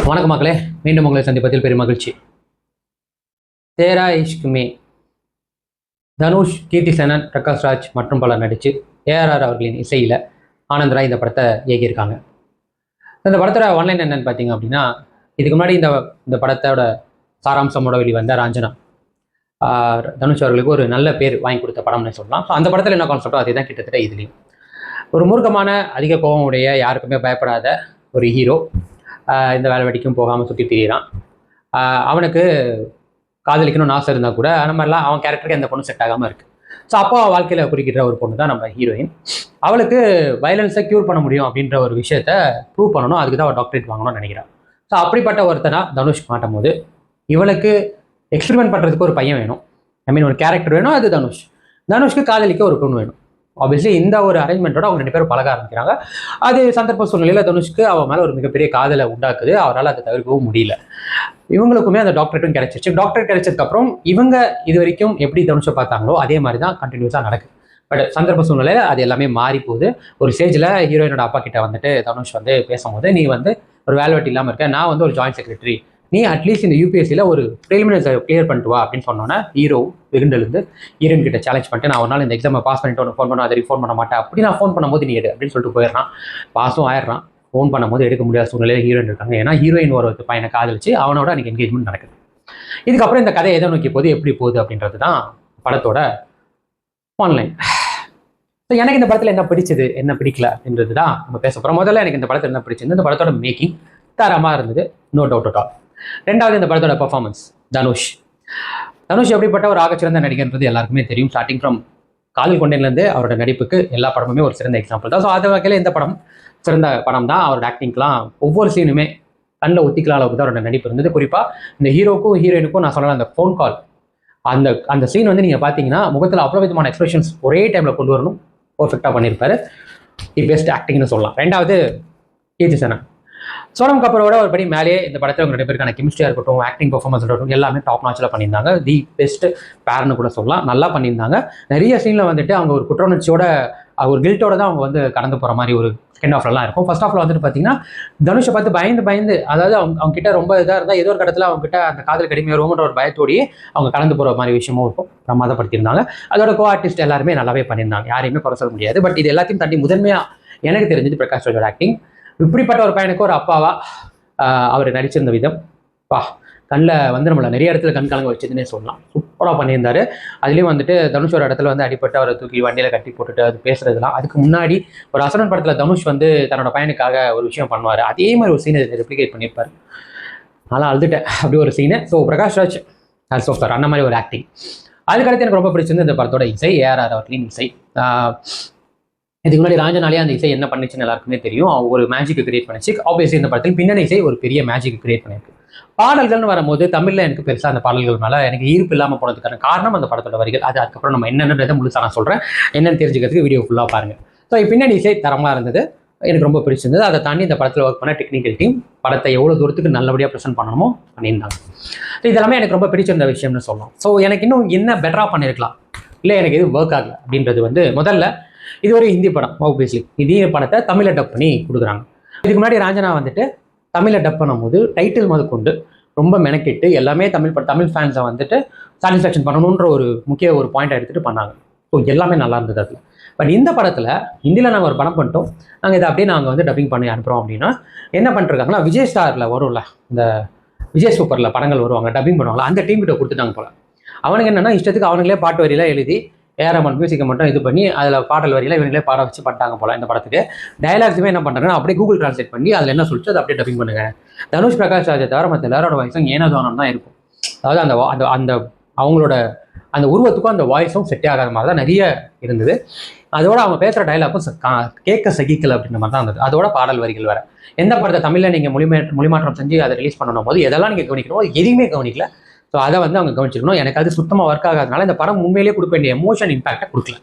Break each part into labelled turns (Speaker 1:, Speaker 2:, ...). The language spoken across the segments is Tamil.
Speaker 1: வணக்கம் மக்களே, மீண்டும் உங்களை சந்திப்பதில் பெரும் மகிழ்ச்சி. தேரா இஷ்க் மே தனுஷ், கீர்த்தி சேனன், பிரகாஷ் ராஜ் மற்றும் பலர் நடித்து ஏஆர்ஆர் அவர்களின் இசையில் ஆனந்த் ராய் இந்த படத்தை இயக்கியிருக்காங்க. இந்த படத்தோட ஒன்லைன் என்னன்னு பார்த்தீங்க அப்படின்னா, இதுக்கு முன்னாடி இந்த படத்தோட சாராம்சமோட வெளிவந்த ராஞ்சனா தனுஷ் அவர்களுக்கு ஒரு நல்ல பேர் வாங்கி கொடுத்த படம்னு சொல்லலாம். ஸோ அந்த படத்தில் என்ன கான்செப்டோ அதே தான் கிட்டத்தட்ட இதுலேயும். ஒரு மூர்க்கமான, அதிக கோபம் உடைய, யாருக்குமே பயப்படாத ஒரு ஹீரோ இந்த வேலை வெட்டிக்கும் போகாமல் சுற்றி திரியிறான். அவனுக்கு காதலிக்கணும்னு ஆசை இருந்தால் கூட அந்த மாதிரிலாம் அவன் கேரக்டருக்கு எந்த பொண்ணு செட் ஆகாமல் இருக்குது. ஸோ அப்போ வாழ்க்கையில் குறிக்கிற ஒரு பொண்ணு தான் நம்ம ஹீரோயின். அவளுக்கு வயலன்ஸை க்யூர் பண்ண முடியும் அப்படின்ற ஒரு விஷயத்த ப்ரூவ் பண்ணணும், அதுக்கு தான் அவள் டாக்டரேட் வாங்கணும்னு நினைக்கிறான். ஸோ அப்படிப்பட்ட ஒருத்தனா தனுஷ் மாட்டும் போது இவளுக்கு எக்ஸ்பெரிமெண்ட் பண்ணுறதுக்கு ஒரு பையன் வேணும், ஒரு கேரக்டர் வேணும். அது தனுஷ்க்கு காதலிக்க ஒரு பொண்ணு வேணும். ஆப்வியஸ்லி இந்த ஒரு அரேஞ்ச்மெண்ட்டோட அவங்க 2 பேரும் பழக ஆரம்பிக்கிறாங்க. அது சந்தர்ப்ப சூழ்நிலையில் தனுஷ்க்கு அவன் மேலே ஒரு மிகப்பெரிய காதலை உண்டாக்குது. அவரால் அதை தவிர்க்கவும் முடியல. இவங்களுக்குமே அந்த டாக்டரேட்டும் கிடைச்சிருச்சு. டாக்டரேட் கிடைச்சதுக்கப்புறம் இவங்க இது வரைக்கும் எப்படி தனுஷை பார்த்தாங்களோ அதே மாதிரி தான் கண்டினியூஸாக நடக்குது. பட் சந்தர்ப்ப சூழ்நிலையில் அது எல்லாமே மாறி போகுது. ஒரு ஸ்டேஜில் ஹீரோயினோட அப்பா கிட்ட வந்துட்டு தனுஷ் பேசும்போது, நீ ஒரு வேலை வெட்டி இல்லாமல் இருக்க, நான் ஒரு ஜாயின்ட் செக்ரட்டரி, நீ அட்லீஸ்ட் இந்த யூபிஎஸ்சியில் ஒரு ப்ரிலிமினரிஸை கிளியர் பண்ணிட்டு வா அப்படின்னு சொன்னோன்னா ஹீரோ வெகுண்டலேருந்து ஹீரோயின் கிட்ட சேலஞ்ச் பண்ணிட்டு, நான் ஒரு நாள் இந்த எக்ஸாமை பாஸ் பண்ணிட்டு ஒன்று ஃபோன் பண்ண, அதை ஃபோன் பண்ண மாட்டேன், அப்படி நான் ஃபோன் பண்ணும்போது நீ எடு அப்படின்னு சொல்லிட்டு போயிடுறான். பாஸும் ஆயிடுறான். ஃபோன் பண்ணும்போது எடுக்க முடியாத சூழ்நிலையில் ஹீரோயின் இருக்காங்க. ஏன்னா ஹீரோயின் ஒரு பையனை காதலிச்சு அவனோட எனக்கு என்கேஜ்மெண்ட் நடக்குது. இதுக்கப்புறம் இந்த கதை எதை நோக்கி போகுது, எப்படி போகுது அப்படின்றது தான் படத்தோட ஆன்லைன். ஸோ எனக்கு இந்த படத்தில் என்ன பிடிச்சது, என்ன பிடிக்கல அப்படின்றது தான் நம்ம பேச போகிறோம். முதல்ல எனக்கு இந்த படத்தில் என்ன பிடிச்சிருந்து, இந்த படத்தோட மேக்கிங் தரமாக இருந்தது, நோ டவுட் அட் ஆல். ரெண்டாவது, இந்த படத்தோட பெர்ஃபார்மன்ஸ். தனுஷ் எப்படிப்பட்ட ஒரு ஆகச்சிறந்த நடிகர்ன்றது எல்லாருக்குமே தெரியும். ஸ்டார்டிங் ஃப்ரம் காதல் கொண்டேன்லேருந்து அவரோட நடிப்புக்கு எல்லா படமுமே ஒரு சிறந்த எக்ஸாம்பிள் தான். ஸோ அது வகையில் இந்த படம் சிறந்த படம் தான். அவரோட ஆக்டிங்லாம் ஒவ்வொரு சீனுமே கண்ணில் ஒத்திக்கலாம் அளவுக்கு தான் அவரோட நடிப்பு இருந்தது. குறிப்பாக இந்த ஹீரோக்கும் ஹீரோயினுக்கும் நான் சொல்லலாம், அந்த ஃபோன் கால், அந்த சீன் நீங்கள் பார்த்தீங்கன்னா முகத்தில் அவ்வளோ விதமான எக்ஸ்பிரஷன்ஸ் ஒரே டைமில் கொண்டு வரணும், பர்ஃபெக்டாக பண்ணியிருப்பாரு. பெஸ்ட் ஆக்டிங்னு சொல்லலாம். ரெண்டாவது, கீர்த்தி சேனன். சோனம் கபூரோட ஒரு படி மேலேயே இந்த படத்தில் அவங்க 2 பேருக்கான கெமிஸ்ட்ரியாக இருக்கட்டும், ஆக்டிங் பர்ஃபார்மன்ஸ் இருக்கட்டும், எல்லாமே டாப் நாச்சில் பண்ணியிருந்தாங்க. தி பெஸ்ட் பேர்னு கூட சொல்லலாம். நல்லா பண்ணியிருந்தாங்க. நிறைய சீனில் அவங்க ஒரு குற்றவுணர்ச்சியோட, ஒரு கில்ட்டோட தான் அவங்க கடந்து போகிற மாதிரி ஒரு செகண்ட் ஹாஃப்லாம் இருக்கும். ஃபர்ஸ்ட் ஹாஃபில் பார்த்தீங்கன்னா தனுஷை பார்த்து பயந்து, அதாவது அவங்க கிட்ட ரொம்ப இதாக இருந்தால் ஏதோ ஒரு கடத்தில் அவங்க கிட்ட அந்த காதல் கடுமையாகும்ன்ற ஒரு பயத்தோடையே அவங்க கடந்து போகிற மாதிரி விஷயமும் இருக்கும். பிரமாதப்படுத்தியிருந்தாங்க. அதோட கோ ஆர்டிஸ்ட் எல்லாருமே நல்லாவே பண்ணியிருந்தாங்க, யாரையுமே குறை சொல்ல முடியாது. பட் இது எல்லாத்தையும் தாண்டி முதன்மையாக எனக்கு தெரிஞ்சது பிரகாஷ் ராஜோட ஆக்டிங். இப்படிப்பட்ட ஒரு பையனுக்கு ஒரு அப்பாவா அவர் நடிச்சிருந்த விதம் கண்ணில் நம்மளை நிறைய இடத்துல கண் கலங்க வச்சதுன்னே சொல்லலாம். சூப்பராக பண்ணியிருந்தாரு. அதுலேயும் தனுஷ் ஒரு இடத்துல அடிப்பட்டு அவரை தூக்கி வண்டியில் கட்டி போட்டுட்டு அது பேசுறதுலாம். அதுக்கு முன்னாடி ஒரு அசுரன் படத்தில் தனுஷ் தன்னோட பையனுக்காக ஒரு விஷயம் பண்ணுவார். அதே மாதிரி ஒரு சீனை ரெப்ளிகேட் பண்ணியிருப்பார். நல்லா அழுதுட்டேன், அப்படி ஒரு சீனு. ஸோ பிரகாஷ் ராஜ் சார் அந்த மாதிரி ஒரு ஆக்டிங். அதுக்கடுத்து எனக்கு ரொம்ப பிடிச்சிருந்து இந்த படத்தோட இசை, ஏஆர்ஆர் அவர்களின் இசை. இதுக்கு முன்னாடி ராஞ்சனாலே அந்த இசை என்ன பண்ணிச்சுன்னு எல்லாருக்குமே தெரியும். ஒரு மேஜிக் கிரியேட் பண்ணிச்சு. ஆப்வியஸ்லி இந்த படத்தில் பின்னணி இசை ஒரு பெரிய மேஜிக் கிரியேட் பண்ணியிருக்கு. பாடல்கள்னு வரும்போது தமிழில் எனக்கு பெருசாக அந்த பாடல்கள் மேலே எனக்கு ஈர்ப்பு இல்லாமல் போனதுக்கான காரணம் அந்த படத்தோட வரிகள். அதுக்கப்புறம் நம்ம என்னென்னதை முழுசாக நான் சொல்கிறேன், என்னென்னு தெரிஞ்சுக்கிறதுக்கு வீடியோ ஃபுல்லாக பாருங்கள். ஸோ பின்னணி இசை தரமாக இருந்தது, எனக்கு ரொம்ப பிடிச்சிருந்தது. அதை தாண்டி இந்த படத்தில் ஒர்க் பண்ண டெக்னிக்கல் டீம் படத்தை எவ்வளோ தூரத்துக்கு நல்லபடியாக ப்ரெசென்ட் பண்ணணுமோ பண்ணியிருந்தாங்க. ஸோ இதெல்லாமே எனக்கு ரொம்ப பிடிச்சிருந்த விஷயம்னு சொல்லலாம். ஸோ எனக்கு இன்னும் என்ன பெட்டராக பண்ணியிருக்கலாம், இல்லை எனக்கு எதுவும் ஒர்க் ஆகலை அப்படின்றது முதல்ல, இது ஒரு ஹிந்தி படம். ஆப்வியஸ்லி இதே படத்தை தமிழில் டப் பண்ணி கொடுக்குறாங்க. இதுக்கு முன்னாடி ராஞ்சனா தமிழில் டப் பண்ணும்போது டைட்டில் முதற்கொண்டு ரொம்ப மெனக்கெட்டு எல்லாமே தமிழ் ஃபேன்ஸை சாட்டிஸ்ஃபேக்ஷன் பண்ணணுன்ற ஒரு முக்கிய ஒரு பாயிண்ட்டை எடுத்துகிட்டு பண்ணாங்க. ஸோ எல்லாமே நல்லா இருந்தது அதில். பட் இந்த படத்தில் ஹிந்தியில் நாங்கள் ஒரு படம் பண்ணிட்டோம், நாங்கள் இதை அப்படியே நாங்கள் டப்பிங் பண்ணி அனுப்புகிறோம் அப்படின்னா என்ன பண்ணிருக்காங்கன்னா, விஜய் ஸ்டாரில் வரும்ல, இந்த விஜய் சூப்பரில் படங்கள் வருவாங்க, டப்பிங் பண்ணுவாங்களா, அந்த டீம் கிட்ட கொடுத்துட்டாங்க போல. அவனுக்கு என்னென்னா இஷ்டத்துக்கு அவனுங்களே பாட்டு வரியெல்லாம் எழுதி ஏஆர்எம்என் மியூசிக்கை மட்டும் இது பண்ணி அதில் பாடல் வரியில் இவங்களே பாட வச்சு பண்ணிட்டாங்க போல. இந்த படத்துக்கு டைலாக்ஸுமே என்ன பண்ணுறாங்கன்னா அப்படியே கூகுள் ட்ரான்ஸ்லேட் பண்ணி அதில் என்ன சொல்லிட்டு அதை அப்படியே டப்பிங் பண்ணுங்க. தனுஷ், பிரகாஷ் ராஜை தவிர மற்ற எல்லாரோட வாய்ஸும் ஏனோதானம் தான் இருக்கும். அதாவது அந்த அவங்களோட அந்த உருவத்துக்கும் அந்த வாய்ஸும் செட்டே ஆகாத மாதிரி தான் நிறைய இருந்தது. அதோட அவங்க பேசுகிற டைலாக்கும் கேட்க சகிக்கல அப்படின்ற மாதிரி தான் இருந்தது. அதோட பாடல் வரிகள் வேறு. எந்த படத்தை தமிழில் நீங்கள் மொழிமாற்றம் செஞ்சு அதை ரிலீஸ் பண்ணணும் போது எதெல்லாம் நீங்கள் கவனிக்கணும், எதுவுமே கவனிக்கல. ஸோ அதை அவங்க கவனிச்சிருக்கணும். எனக்கு அது சுத்தமாக ஒர்க் ஆகாதனால இந்த படம் உண்மையிலேயே கொடுக்க வேண்டிய எமோஷன் இம்பாக்டை கொடுக்கல.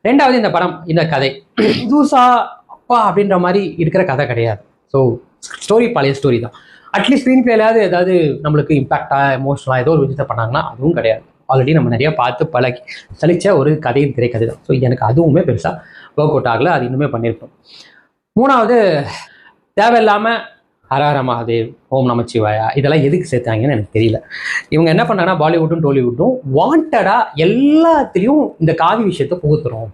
Speaker 1: ரெண்டாவது, இந்த படம் இந்த கதை புதுசா அப்பா அப்படின்ற மாதிரி இருக்கிற கதை கிடையாது. ஸோ ஸ்டோரி பழைய ஸ்டோரி தான். அட்லீஸ்ட் ஸ்க்ரீன் பிளேயாவது ஏதாவது நம்மளுக்கு இம்பாக்டாக எமோஷனலாக ஏதோ ஒரு விஷயத்தை பண்ணாங்கன்னா அதுவும் கிடையாது. ஆல்ரெடி நம்ம நிறையா பார்த்து பழகி சலிச்ச ஒரு கதையும் திரைக்கதை தான். ஸோ எனக்கு அதுவுமே பெருசாக ஒர்க் அவுட் ஆகலை. அது இன்னுமே பண்ணியிருப்போம். மூணாவது, தேவையில்லாமல் ஹரஹர மகாதேவ், ஓம் நமச்சிவாயா இதெல்லாம் எதுக்கு சேர்த்தாங்கன்னு எனக்கு தெரியல. இவங்க என்ன பண்ணாங்கன்னா பாலிவுட்டும் டோலிவுட்டும் வாண்டடா எல்லாத்துலேயும் இந்த காவி விஷயத்த புகுத்துறோம்.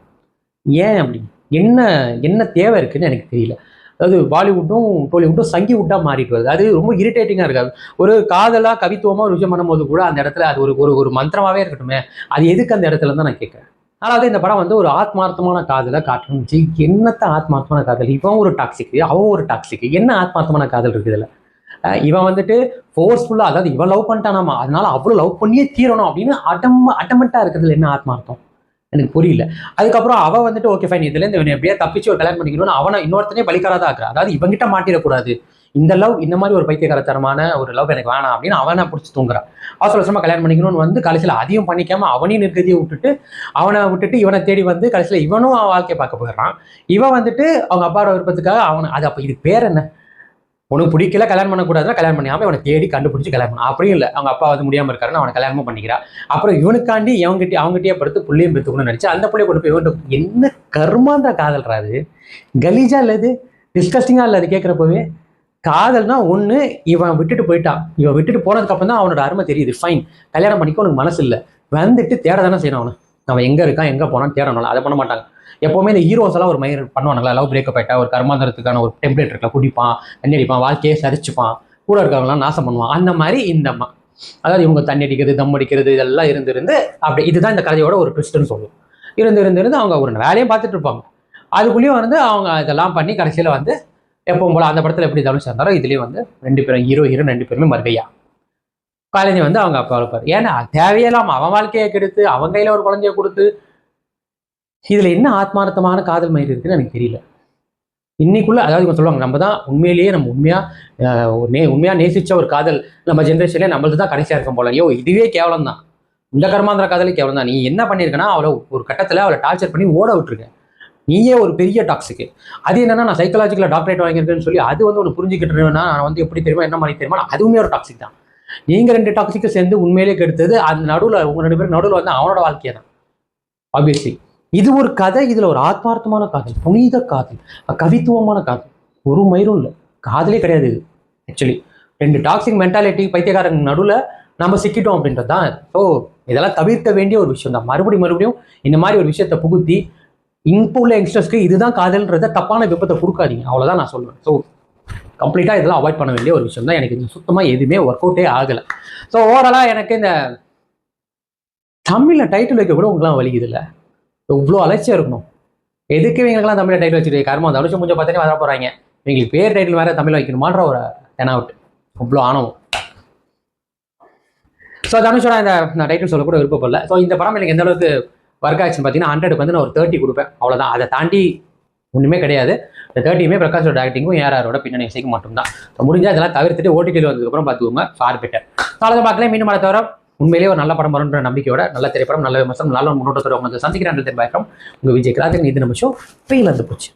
Speaker 1: ஏன் அப்படி என்ன என்ன தேவை இருக்குன்னு எனக்கு தெரியல. அதாவது பாலிவுட்டும் டோலிவுட்டும் சங்கிவுட்டாக மாறிட்டு வருது. அது ரொம்ப இரிட்டேட்டிங்காக இருக்காது. ஒரு காதலாக கவித்துவமாக ஒரு விஷயம் பண்ணும்போது கூட அந்த இடத்துல அது ஒரு ஒரு ஒரு மந்திரமாகவே இருக்கட்டுமே, அது எதுக்கு அந்த இடத்துல தான் நான் கேட்குறேன். அதாவது இந்த படம் வந்து ஒரு ஆத்மார்த்தமான காதலை காட்டணும்ச்சு. என்னத்த ஆத்மார்த்தமான காதல்? இவன் ஒரு டாக்ஸிக், அவன் ஒரு டாக்ஸிக். என்ன ஆத்மார்த்தமான காதல் இருக்குது இதில்? இவன் வந்துட்டு ஃபோர்ஸ்ஃபுல்லாக, அதாவது இவன் லவ் பண்ணிட்டானாமா, அதனால அவ்வளோ லவ் பண்ணியே தீரணும் அப்படின்னு அட்டமெண்ட்டாக இருக்கிறதுல என்ன ஆத்மார்த்தம் எனக்கு புரியல. அதுக்கப்புறம் அவ வந்துட்டு ஓகே ஃபைன், இதுலேருந்து இவன் எப்படியா தப்பிச்சு ஒரு கல்யாணம் பண்ணிக்கணும்னு அவனை இன்னொருத்தனே பலிக்காரதா ஆக்குறா. அதாவது இவங்கிட்ட மாட்டிடக்கூடாது, இந்த லவ் இந்த மாதிரி ஒரு பைத்தியகாரத்தனமான ஒரு லவ் எனக்கு வேணாம் அப்படின்னு அவனை பிடிச்சி தூங்குறான். அவசர அவசரமா கல்யாணம் பண்ணிக்கணும்னு வந்து கடைசியில் அதையும் பண்ணிக்காம அவனையும் நிற்கதியை விட்டுட்டு அவனை விட்டுட்டு இவனை தேடி வந்து கடைசியில் இவனும் அவன் வாழ்க்கையை பார்க்க போயிடுறான். இவன் வந்துட்டு அவங்க அப்பாவோட விருப்பத்துக்காக அவனை அது அப்போ இது பேர் என்ன? உனக்கு பிடிக்கல கல்யாணம் பண்ணக்கூடாதுன்னா கல்யாணம் பண்ணியாமல் இவனை தேடி கண்டுபிடிச்சி கல்யாணம் பண்ண அப்படியும் இல்லை. அவங்க அப்பா வந்து முடியாமல் இருக்காருன்னு அவனை கல்யாணமும் பண்ணிக்கிறான். அப்புறம் இவனுக்காண்டி அவங்ககிட்டயே படுத்து புள்ளையும் பெற்றுக்கணும்னு நினச்சி அந்த புள்ளைய கொண்டு போய் இவன் என்ன கர்மாந்திர காதல்றாது? கலீஜா இல்லை, இது டிஸ்கஸ்டிங்காக இல்லை அது கேட்குறப்பவே. காதல்னா ஒன்று, இவன் விட்டுட்டு போயிட்டான், இவன் விட்டுட்டு போனதுக்கப்புறம் தான் அவனோட அருமை தெரியுது. ஃபைன், கல்யாணம் பண்ணிக்க உனக்கு மனசு இல்லை, வந்துட்டு தேட தானே செய்யணும். அவன் எங்கே இருக்கான் எங்கே போனான்னு தேடணும். அதை பண்ண மாட்டாங்க. எப்போவுமே இந்த ஹீரோஸ் எல்லாம் ஒரு மயிர் பண்ணுவானுங்களா, லவ் பிரேக்கப் ஆகிட்டா ஒரு கர்மாந்தரத்துக்கான ஒரு டெம்ப்ளேட் இருக்கல, குடிப்பான், தண்ணி அடிப்பான், வாழ்க்கையை சரிச்சுப்பான், கூட இருக்கவங்களாம் நாசம் பண்ணுவான். அந்த மாதிரி இந்த அம்மா, அதாவது இவங்க தண்ணி அடிக்கிறது தம் அடிக்கிறது இதெல்லாம் இருந்து அப்படி இதுதான் இந்த கதையோட ஒரு ட்விஸ்ட்னு சொல்லுவோம். இருந்து அவங்க ஒரு வேலையும் பார்த்துட்டு இருப்பாங்க. அதுக்குள்ளேயும் வந்து அவங்க இதெல்லாம் பண்ணி கடைசியில் வந்து எப்பவும் போல அந்த படத்தில் எப்படி தனுஷ் இருந்தாரோ இதுலேயும் வந்து 2 பேரும் ஹீரோ ஹீரோயின் 2 பேருமே மறுகையா. குழந்தை வந்து அவங்க அப்பா இருப்பார். ஏன்னா தேவையில்லாம அவன் வாழ்க்கையை கெடுத்து அவன் கையில் ஒரு குழந்தைய கொடுத்து இதுல என்ன ஆத்மார்த்தமான காதல் மயிர் இருக்குன்னு எனக்கு தெரியல. இன்னைக்குள்ள அதாவது இவங்க சொல்லுவாங்க நம்ம தான் உண்மையிலேயே நம்ம உண்மையா நேசிச்ச ஒரு காதல் நம்ம ஜென்ரேஷன்லேயே நம்மளுக்கு தான் கடைசியா இருக்கும் போல. ஐயோ இதுவே கேவலம் தான், இந்த கர்மாந்திர காதலே கேவலம் தான். நீ என்ன பண்ணியிருக்கனா அவளை ஒரு கட்டத்தில் அவளை டார்ச்சர் பண்ணி ஓட விட்டுருக்க, நீயே ஒரு பெரிய டாக்ஸிக்கு. அது என்னன்னா நான் சைக்காலஜிக்கலாக டாக்டரேட் வாங்கியிருக்கேன்னு சொல்லி அது வந்து ஒன்று புரிஞ்சுக்கிட்டுருவேன்னா நான் வந்து எப்படி தெரியுமா என்ன மாதிரி தெரியுமா, அதுவுமே ஒரு டாக்ஸிக் தான். நீங்கள் 2 டாக்ஸிக்கு சேர்ந்து உண்மையிலேயே கெடுத்தது அந்த நடுவில் உங்கள் 2 பேரும் நடுவில் வந்து அவனோட வாழ்க்கையை தான். ஆப்வியஸ்லி இது ஒரு கதை, இதுல ஒரு ஆத்மார்த்தமான காதல், புனித காதல், கவித்துவமான காதல், ஒரு மயிரும் இல்லை, காதலே கிடையாது இது. ஆக்சுவலி 2 டாக்ஸிக் மென்டாலிட்டி பைத்தியக்காரங்க நடுவில் நம்ம சிக்கிட்டோம் அப்படின்றது தான். ஸோ இதெல்லாம் தவிர்க்க வேண்டிய ஒரு விஷயம் தான். மறுபடியும் இந்த மாதிரி ஒரு விஷயத்தை புகுத்தி இப்போ உள்ள யங்ஸ்டர்ஸ்க்கு இதுதான் காதல்ன்றத தப்பான விபத்தை கொடுக்காதீங்க, அவ்வளோதான் நான் சொல்லுவேன். ஸோ கம்ப்ளீட்டாக இதெல்லாம் அவாய்ட் பண்ண வேண்டிய ஒரு விஷயம் தான். எனக்கு இது சுத்தமாக எதுவுமே ஒர்க் அவுட்டே ஆகலை. ஸோ ஓவராலாக எனக்கு இந்த தமிழில் டைட்டில் வைக்க கூட உங்களுக்குலாம் வலிக்குது இல்லை, இவ்வளோ அலட்சியம் இருக்கணும். எதுக்கு இவங்களுக்குலாம் தமிழில் டைட்டில் வச்சுட்டு கர்மம் தனுஷம் கொஞ்சம் பார்த்தே வர போகிறாங்க, இவங்களுக்கு பேர் டைட்டில் வேறு தமிழ் வைக்கணுமான்ற ஒரு தெனாவுட் இவ்வளோ ஆணவம். ஸோ தனுஷோட இந்த டைட்டில் சொல்ல கூட விருப்பப்படல. ஸோ இந்த படம் எனக்கு எந்த அளவுக்கு ஒர்க் ஆச்சுன்னு பார்த்தீங்கன்னா 100க்கு வந்து நான் ஒரு 30 கொடுப்பேன், அவ்வளோதான். அதை தாண்டி ஒன்றுமே கிடையாது. இந்த 30மே பிரகாஷோட ஆக்டிங்கும் ஏஆர்ஆரோட பின்னணி இசைக்கு மட்டும்தான். ஸோ முடிஞ்சால் இதெல்லாம் தவிர்த்துட்டு ஓடிடியில் வந்ததுக்கப்புறம் பார்த்துக்கோங்க, ஃபார் பெட்டர். அவ்வளோதான், பார்க்கல. மீண்டும் மழை தவிர உண்மையிலேயே ஒரு நல்ல படம் வரும்ன்ற நம்பிக்கையோட, நல்ல திரைப்படம், நல்ல விமர்சனம், நல்ல முன்னோட்டத்தோட உங்களுக்கு சந்திக்கிறேன். உங்கள் விஜய் கிராத்தின் இது நம்ம ஷோ ஃபெயில் வந்து போச்சு.